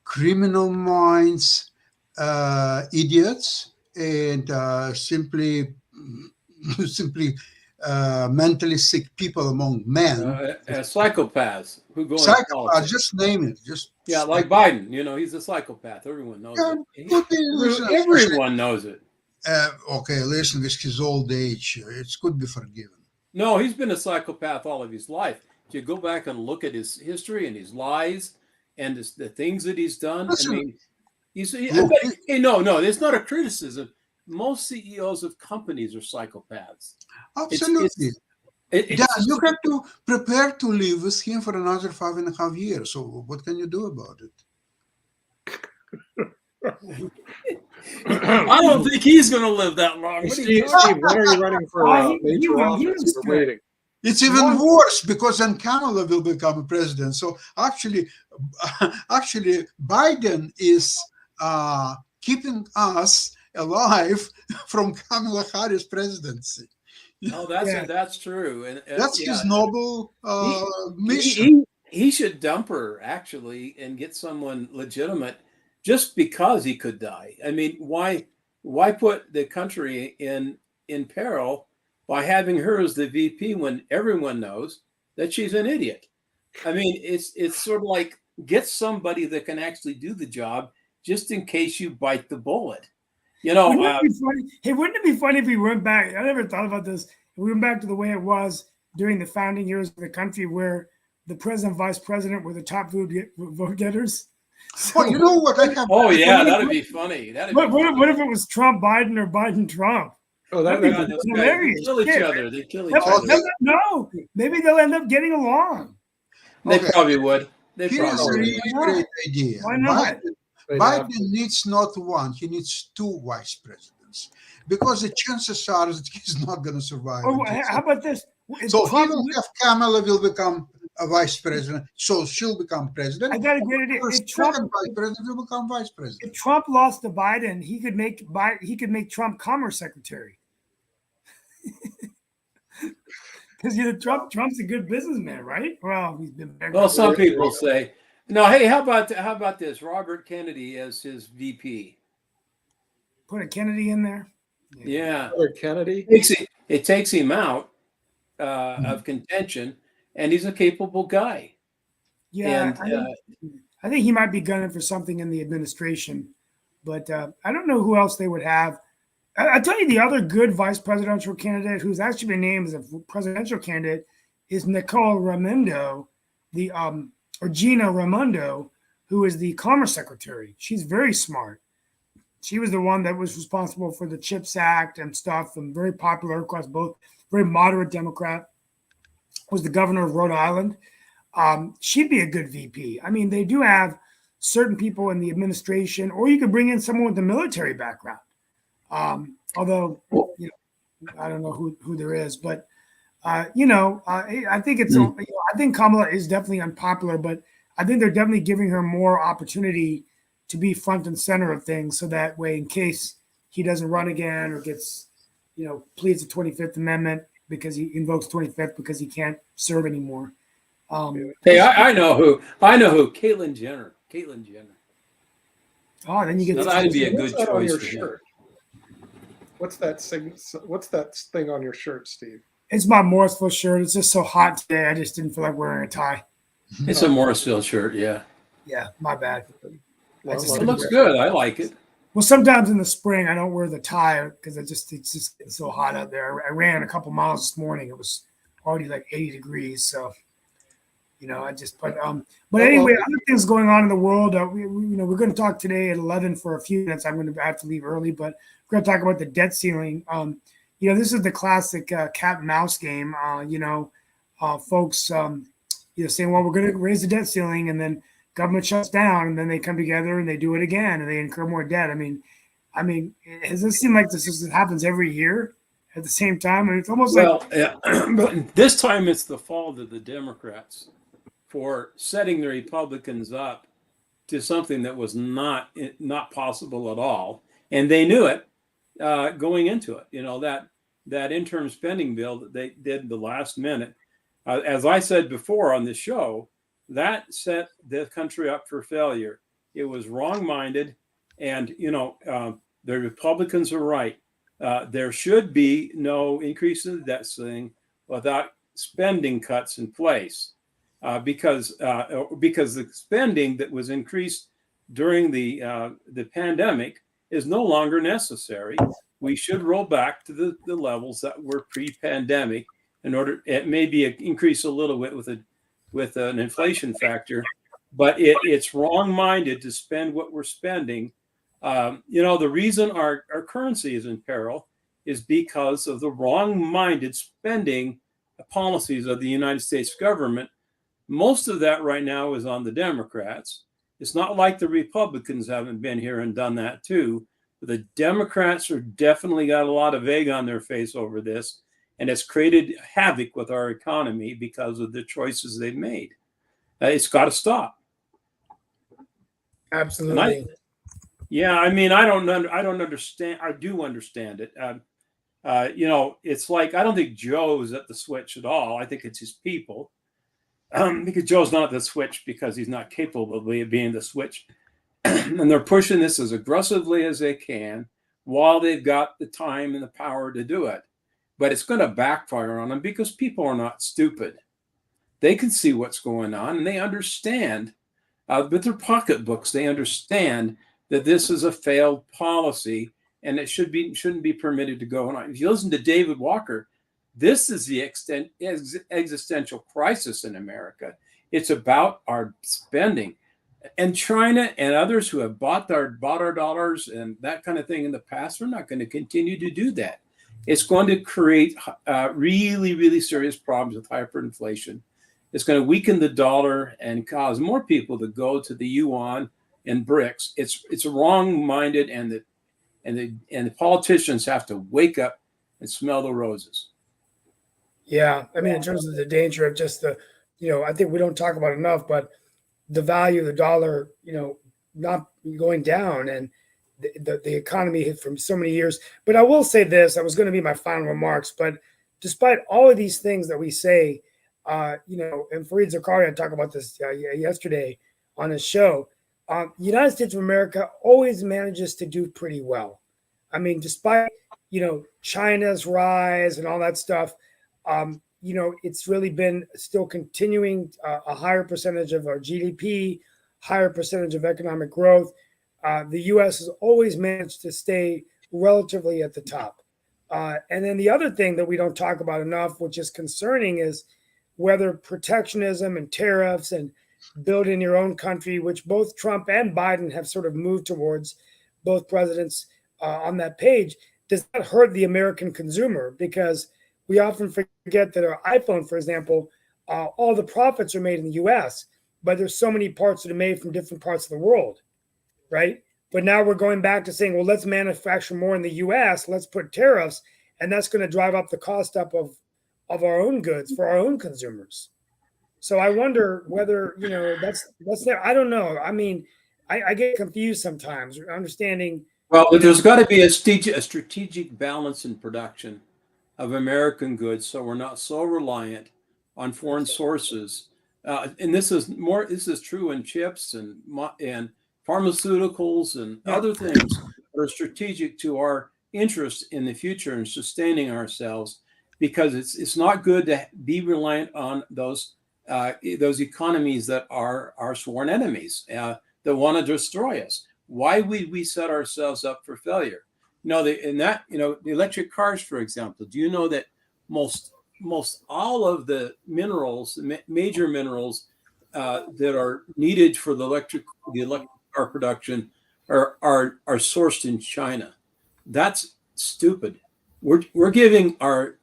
criminal minds, idiots, and simply mentally sick people among men. Psychopaths who go Psychopaths, just name it. Like Biden. He's a psychopath. Everyone knows it. Everyone knows it. Okay, listen, with his old age, it could be forgiven. No, he's been a psychopath all of his life. If you go back and look at his history and his lies and the things that he's done, Listen, no, it's not a criticism. Most CEOs of companies are psychopaths. Absolutely. Dan, you have to prepare to live with him for another 5.5 years. So what can you do about it? I don't think he's going to live that long. Steve, when are you running for major office? We're waiting. It's even worse because then Kamala will become president. So actually, Biden is keeping us alive from Kamala Harris' presidency. No, that's true, and that's his noble mission. He should dump her actually and get someone legitimate, just because he could die. I mean, why put the country in peril by having her as the VP when everyone knows that she's an idiot? I mean, it's sort of like, get somebody that can actually do the job just in case you bite the bullet. Wouldn't it be funny if we went back? I never thought about this. If we went back to the way it was during the founding years of the country, where the president and vice president were the top vote getters. Well, you know what? That'd be funny. What if it was Trump Biden or Biden Trump? Oh, that'd be hilarious. They kill each other. They kill each other. No, maybe they'll end up getting along. They probably would. Here's a really great idea. Why not? Biden needs not one; he needs 2 vice presidents, because the chances are that he's not going to survive. How about this? So he will have Kamala will become a vice president, so she'll become president. I got a great idea. If Trump, vice president will become vice president. If Trump lost to Biden, he could make Trump Commerce Secretary. Because Trump's a good businessman, right? Well, he's been. Well, some people say. No, hey, how about this? Robert Kennedy as his VP. Put a Kennedy in there. Yeah. Kennedy. It takes him out of contention, and he's a capable guy. Yeah, I think he might be gunning for something in the administration, but I don't know who else they would have I tell you, the other good vice presidential candidate who's actually been named as a presidential candidate is Nicole Raimondo, or Gina Raimondo, who is the Commerce Secretary. She's very smart. She was the one that was responsible for the CHIPS Act and stuff, and very popular across both. Very moderate Democrat. Was the governor of Rhode Island. She'd be a good VP. I mean, they do have certain people in the administration, or you could bring in someone with a military background. Although, you know, I don't know who there is, but I think it's. I think Kamala is definitely unpopular, but I think they're definitely giving her more opportunity to be front and center of things, so that way, in case he doesn't run again or gets, pleads the 25th Amendment because he invokes 25th because he can't serve anymore. Hey, I know who. Caitlyn Jenner. Oh, then you get. That'd be a good What's that on choice your for him. shirt? What's that thing on your shirt, Steve? It's my Morrisville shirt. It's just so hot today. I just didn't feel like wearing a tie. It's a Morrisville shirt, yeah. Yeah, my bad. Well, It looks good. I like it. Well, sometimes in the spring I don't wear the tie because it's just getting so hot out there. I ran a couple miles this morning. It was already like 80 degrees. So, but anyway, other things going on in the world. We're going to talk today at 11 for a few minutes. I'm going to have to leave early, but we're going to talk about the debt ceiling. This is the classic cat and mouse game. Folks, saying, well, we're going to raise the debt ceiling, and then government shuts down, and then they come together and they do it again, and they incur more debt. I mean, does it seem like this happens every year at the same time? And it's almost but this time it's the fault of the Democrats for setting the Republicans up to something that was not possible at all, and they knew it going into it. That interim spending bill that they did the last minute, as I said before on this show, that set the country up for failure. It was wrong-minded, and the Republicans are right. There should be no increase in the debt ceiling without spending cuts in place, because the spending that was increased during the pandemic is no longer necessary. We should roll back to the levels that were pre-pandemic. It may be increase a little bit with an inflation factor, but it's wrong-minded to spend what we're spending. The reason our currency is in peril is because of the wrong-minded spending policies of the United States government. Most of that right now is on the Democrats. It's not like the Republicans haven't been here and done that too. But the Democrats are definitely got a lot of egg on their face over this, and it's created havoc with our economy because of the choices they've made. It's got to stop. absolutely. I don't understand. I do understand it. It's like, I don't think Joe's at the switch at all. I think it's his people. Because Joe's not the switch because he's not capable of being the switch. And they're pushing this as aggressively as they can while they've got the time and the power to do it. But it's going to backfire on them because people are not stupid. They can see what's going on, and they understand with their pocketbooks, they understand that this is a failed policy and it shouldn't be permitted to go on. If you listen to David Walker, this is the existential crisis in America. It's about our spending. And China and others who have bought our dollars and that kind of thing in the past are not going to continue to do that. It's going to create really, really serious problems with hyperinflation. It's going to weaken the dollar and cause more people to go to the yuan and BRICS. It's wrong-minded, and the politicians have to wake up and smell the roses. Yeah, I mean, in terms of the danger of just I think we don't talk about it enough, but the value of the dollar, not going down, and the economy hit from so many years. But I will say this, that was going to be my final remarks, but despite all of these things that we say, and Fareed Zakaria talked about this yesterday on his show, the United States of America always manages to do pretty well. I mean, despite, China's rise and all that stuff, it's really been still continuing a higher percentage of our GDP, higher percentage of economic growth. The U.S. has always managed to stay relatively at the top. And then the other thing that we don't talk about enough, which is concerning, is whether protectionism and tariffs and build in your own country, which both Trump and Biden have sort of moved towards, both presidents on that page, does that hurt the American consumer? Because we often forget that our iPhone, for example, all the profits are made in the US, but there's so many parts that are made from different parts of the world, right? But now we're going back to saying, well, let's manufacture more in the US, let's put tariffs, and that's going to drive up the cost up of our own goods for our own consumers. So I wonder whether, that's there. I don't know. I mean, I get confused sometimes understanding. Well, but there's got to be a strategic balance in production of American goods, so we're not so reliant on foreign sources. And this is true in chips and pharmaceuticals and other things that are strategic to our interest in the future and sustaining ourselves, because it's not good to be reliant on those economies that are our sworn enemies that want to destroy us. Why would we set ourselves up for failure? The electric cars, for example. Do you know that most all of the minerals, major minerals that are needed for the electric car production are sourced in China? That's stupid. We're giving our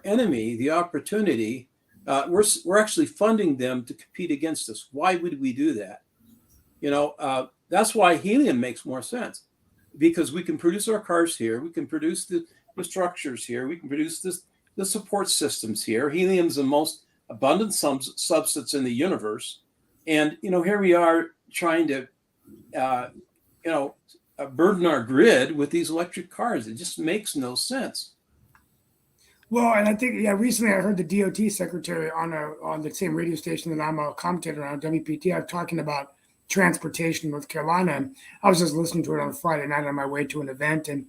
enemy the opportunity. We're actually funding them to compete against us. Why would we do that? That's why helium makes more sense, because we can produce our cars here. We can produce the structures here. We can produce the support systems here. Helium's the most abundant substance in the universe. And, here we are trying to, burden our grid with these electric cars. It just makes no sense. Well, and I think, recently I heard the DOT secretary on the same radio station that I'm a commentator on, WPTF, talking about transportation in North Carolina. And I was just listening to it on Friday night on my way to an event. And,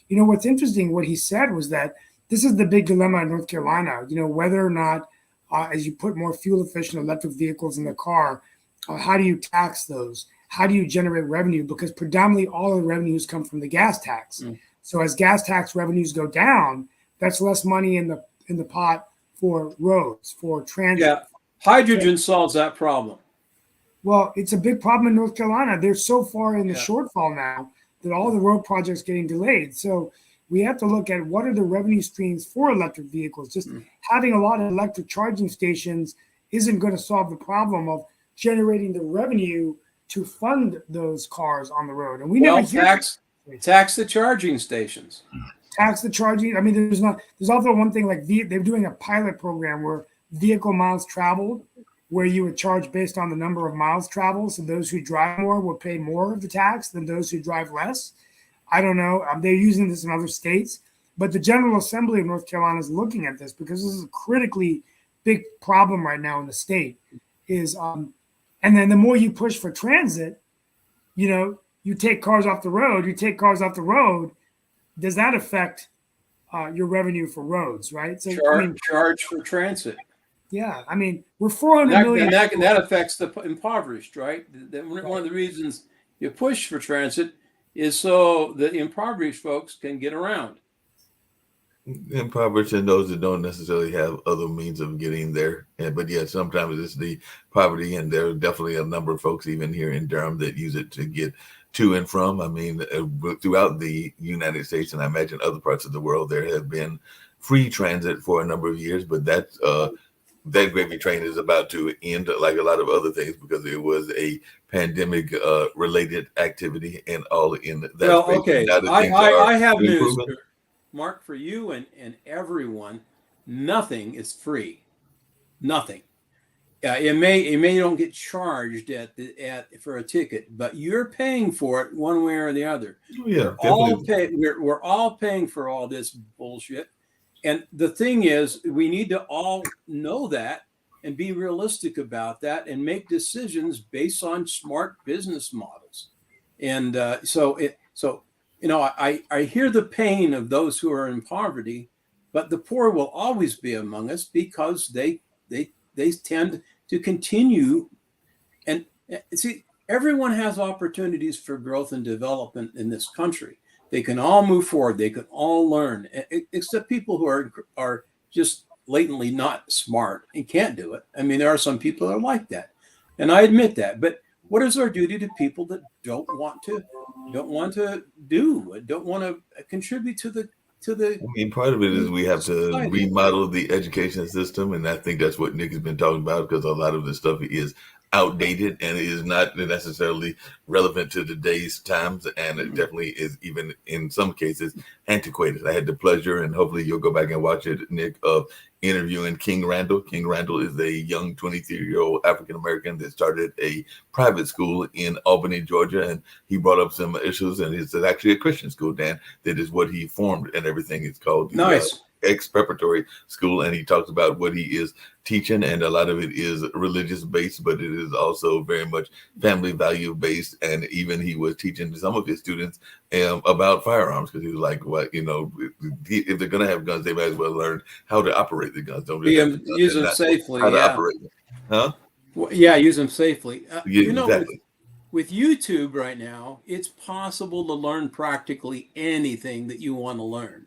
what's interesting, what he said was that this is the big dilemma in North Carolina, whether or not, as you put more fuel efficient electric vehicles in the car, how do you tax those? How do you generate revenue? Because predominantly all of the revenues come from the gas tax. So as gas tax revenues go down, that's less money in the pot for roads, for transit. Yeah, hydrogen solves that problem. Well, it's a big problem in North Carolina. They're so far in the shortfall now that all the road projects getting delayed. So we have to look at what are the revenue streams for electric vehicles. Just having a lot of electric charging stations isn't going to solve the problem of generating the revenue to fund those cars on the road. And we never tax the charging stations. Tax the charging. I mean, there's also one thing like they're doing a pilot program where vehicle miles traveled, where you would charge based on the number of miles traveled. So those who drive more will pay more of the tax than those who drive less. I don't know. They're using this in other states, but the General Assembly of North Carolina is looking at this because this is a critically big problem right now in the state. And then the more you push for transit, you take cars off the road. Does that affect your revenue for roads, right? So charge for transit. Yeah, I mean, we're 400 million. And that affects the impoverished, right? One of the reasons you push for transit is so the impoverished folks can get around. Impoverished and those that don't necessarily have other means of getting there. But sometimes it's the poverty, and there are definitely a number of folks even here in Durham that use it to get to and from. I mean, throughout the United States, and I imagine other parts of the world, there have been free transit for a number of years, but that gravy train is about to end, like a lot of other things, because it was a pandemic related activity and all in that. Well, okay, I have news, Mark, for you and everyone. Nothing is free. Nothing. It may don't get charged for a ticket, but you're paying for it one way or the other. Yeah, we're all paying for all this bullshit. And the thing is, we need to all know that and be realistic about that and make decisions based on smart business models. And I hear the pain of those who are in poverty, but the poor will always be among us because they tend to continue. And see, everyone has opportunities for growth and development in this country. They can all move forward. They can all learn, except people who are just latently not smart and can't do it. I mean, there are some people that are like that, and I admit that. But what is our duty to people that don't want to contribute to the I mean, part of it is we have to remodel the education system, and I think that's what Nick has been talking about, because a lot of the stuff is outdated and is not necessarily relevant to today's times, and it definitely is, even in some cases, antiquated. I had the pleasure, and hopefully you'll go back and watch it, Nick, of interviewing King Randall. King Randall is a young 23-year-old African American that started a private school in Albany, Georgia, and he brought up some issues, and it's actually a Christian school, Dan, that is what he formed and everything. It's called the Nice. ex-preparatory school, and he talks about what he is teaching, and a lot of it is religious based, but it is also very much family value based. And even he was teaching some of his students about firearms, because he was like, well, you know, if they're going to have guns, they might as well learn how to operate the guns. Don't use them safely. How to operate them. Huh? Well, yeah, use them safely. Yeah, exactly. With YouTube right now, it's possible to learn practically anything that you want to learn.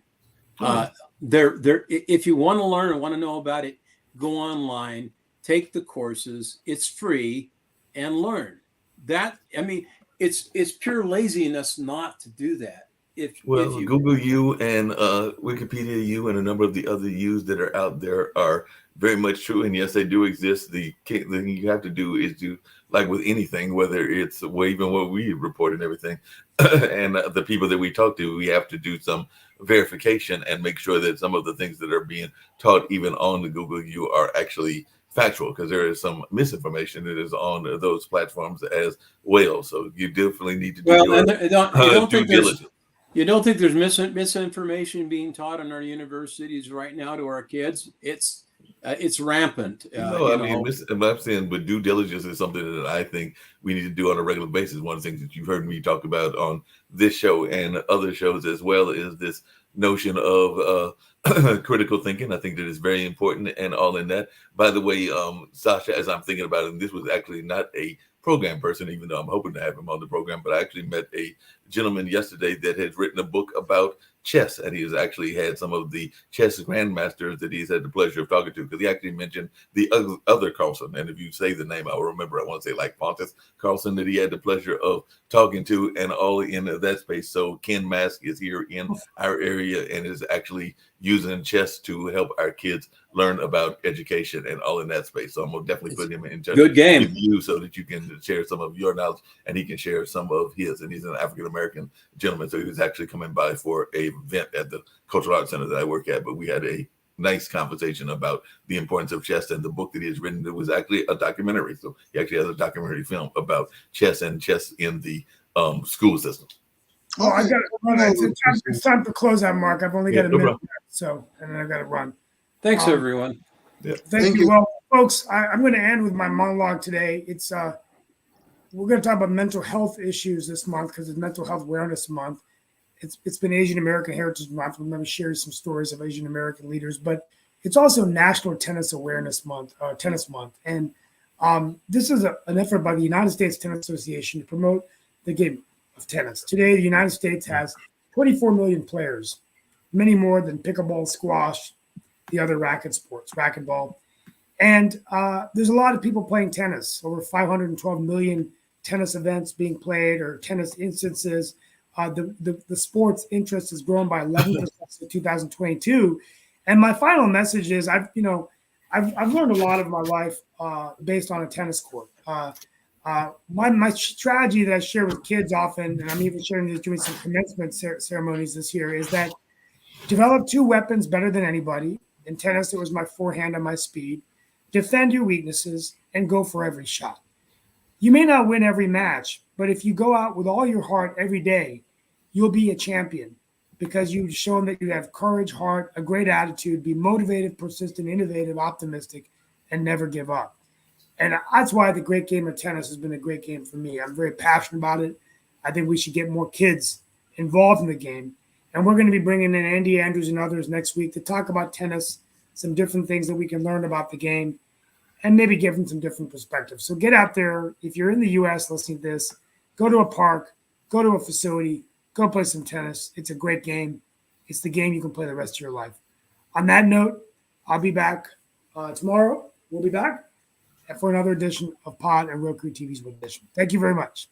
If you want to learn and want to know about it, go online, take the courses. It's free, and learn. That, I mean, it's pure laziness not to do that. If Google U and Wikipedia U and a number of the other U's that are out there are very much true, and yes, they do exist. The thing you have to do is do, like with anything, whether it's even what we report and everything, and the people that we talk to, we have to do some verification and make sure that some of the things that are being taught even on the Google U are actually factual, because there is some misinformation that is on those platforms as well. So you definitely need to do due diligence. You don't think there's misinformation being taught in our universities right now to our kids? It's rampant. I'm saying, but due diligence is something that I think we need to do on a regular basis. One of the things that you've heard me talk about on this show and other shows as well is this notion of critical thinking. I think that is very important, and all in that. By the way, Sasha, as I'm thinking about it, and this was actually not a program person, even though I'm hoping to have him on the program, but I actually met a gentleman yesterday that has written a book about chess, and he has actually had some of the chess grandmasters that he's had the pleasure of talking to, because he actually mentioned the other Carlsen, and if you say the name, I'll remember. I want to say like Pontus Carlsen, that he had the pleasure of talking to, and all in that space. So Ken Mask is here in our area and is actually using chess to help our kids learn about education and all in that space. So I'm gonna definitely put him in touch with you so that you can share some of your knowledge and he can share some of his. And he's an African American gentleman, so he was actually coming by for a event at the Cultural Arts Center that I work at. But we had a nice conversation about the importance of chess and the book that he has written. It was actually a documentary, so he actually has a documentary film about chess and chess in the school system. Oh, I got to run. It's time to close out, Mark. I've only got a minute left, and then I've got to run. Thanks, everyone. Yeah. Thank you. Well, folks, I'm going to end with my monologue today. It's we're going to talk about mental health issues this month because it's Mental Health Awareness Month. It's been Asian American Heritage Month. We're going to share some stories of Asian American leaders, but it's also National Tennis Awareness Month, Tennis Month, and this is an effort by the United States Tennis Association to promote the game of tennis. Today, the United States has 24 million players, many more than pickleball, squash, the other racket sports, racquetball. And there's a lot of people playing tennis, over 512 million tennis events being played or tennis instances. The sports interest has grown by 11% in 2022. And my final message is I've learned a lot of my life based on a tennis court. My strategy that I share with kids often, and I'm even sharing this doing some commencement ceremonies this year, is that develop two weapons better than anybody. In tennis, it was my forehand and my speed. Defend your weaknesses and go for every shot. You may not win every match, but if you go out with all your heart every day, you'll be a champion because you've shown that you have courage, heart, a great attitude, be motivated, persistent, innovative, optimistic, and never give up. And that's why the great game of tennis has been a great game for me. I'm very passionate about it. I think we should get more kids involved in the game. And we're going to be bringing in Andy Andrews and others next week to talk about tennis, some different things that we can learn about the game, and maybe give them some different perspectives. So get out there. If you're in the U.S. listening to this, go to a park, go to a facility, Go play some tennis. It's a great game. It's the game you can play the rest of your life. On that note, I'll be back tomorrow. We'll be back for another edition of Pod and Roku TV's Edition. Thank you very much.